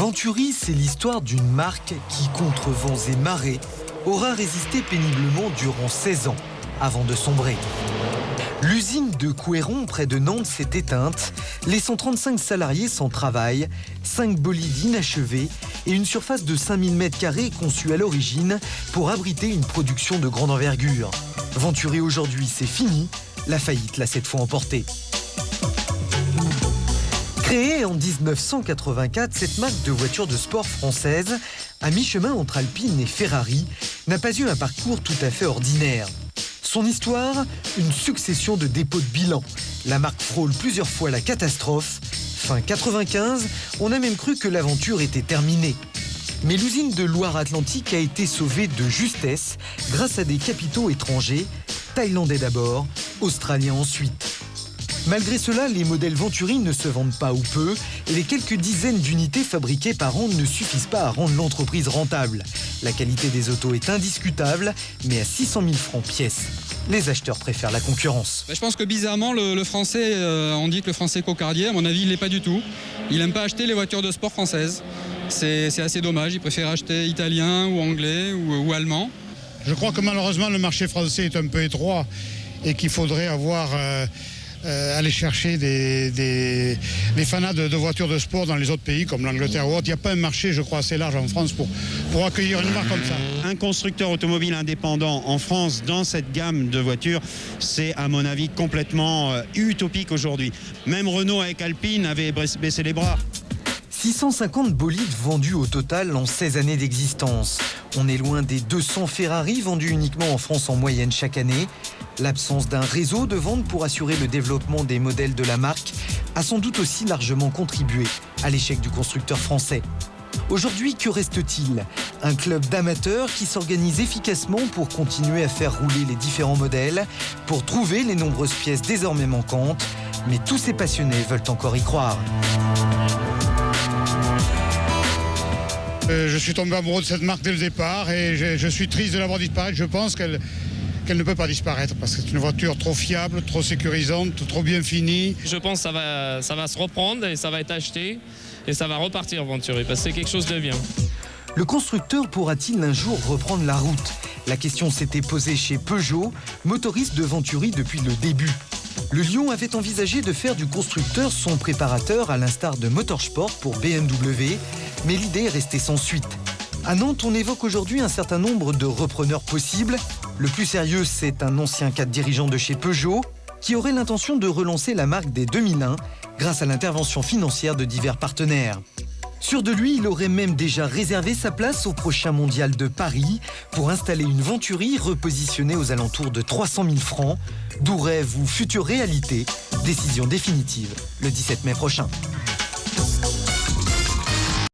Venturi, c'est l'histoire d'une marque qui, contre vents et marées, aura résisté péniblement durant 16 ans, avant de sombrer. L'usine de Couéron, près de Nantes, s'est éteinte, laissant 35 salariés sans travail, 5 bolides inachevés et une surface de 5000 m² conçue à l'origine pour abriter une production de grande envergure. Venturi aujourd'hui, c'est fini, la faillite l'a cette fois emporté. Créée en 1984, cette marque de voitures de sport française, à mi-chemin entre Alpine et Ferrari, n'a pas eu un parcours tout à fait ordinaire. Son histoire, une succession de dépôts de bilan. La marque frôle plusieurs fois la catastrophe. Fin 95, on a même cru que l'aventure était terminée. Mais l'usine de Loire-Atlantique a été sauvée de justesse grâce à des capitaux étrangers, thaïlandais d'abord, australiens ensuite. Malgré cela, les modèles Venturi ne se vendent pas ou peu et les quelques dizaines d'unités fabriquées par an ne suffisent pas à rendre l'entreprise rentable. La qualité des autos est indiscutable, mais à 600 000 francs pièce. Les acheteurs préfèrent la concurrence. Je pense que bizarrement, le français, on dit que le français est cocardier, à mon avis, il ne l'est pas du tout. Il n'aime pas acheter les voitures de sport françaises. C'est assez dommage, il préfère acheter italien ou anglais ou allemand. Je crois que malheureusement, le marché français est un peu étroit et qu'il faudrait aller chercher des fanats de voitures de sport dans les autres pays comme l'Angleterre ou autre. Il n'y a pas un marché, je crois, assez large en France pour accueillir une marque comme ça. Un constructeur automobile indépendant en France dans cette gamme de voitures, c'est à mon avis complètement utopique aujourd'hui. Même Renault avec Alpine avait baissé les bras. 650 bolides vendus au total en 16 années d'existence. On est loin des 200 Ferrari vendus uniquement en France en moyenne chaque année. L'absence d'un réseau de vente pour assurer le développement des modèles de la marque a sans doute aussi largement contribué à l'échec du constructeur français. Aujourd'hui, que reste-t-il? Un club d'amateurs qui s'organise efficacement pour continuer à faire rouler les différents modèles, pour trouver les nombreuses pièces désormais manquantes. Mais tous ces passionnés veulent encore y croire. Je suis tombé amoureux de cette marque dès le départ et je suis triste de la voir disparaître. Je pense qu'elle ne peut pas disparaître parce que c'est une voiture trop fiable, trop sécurisante, trop bien finie. Je pense que ça va se reprendre et ça va être acheté et ça va repartir Venturi parce que c'est quelque chose de bien. Le constructeur pourra-t-il un jour reprendre la route? La question s'était posée chez Peugeot, motoriste de Venturi depuis le début. Le Lion avait envisagé de faire du constructeur son préparateur à l'instar de Motorsport pour BMW, mais l'idée est restée sans suite. À Nantes, on évoque aujourd'hui un certain nombre de repreneurs possibles. Le plus sérieux, c'est un ancien cadre dirigeant de chez Peugeot qui aurait l'intention de relancer la marque dès 2001 grâce à l'intervention financière de divers partenaires. Sûr de lui, il aurait même déjà réservé sa place au prochain mondial de Paris pour installer une Venturi repositionnée aux alentours de 300 000 francs. D'où rêve ou future réalité, décision définitive le 17 mai prochain.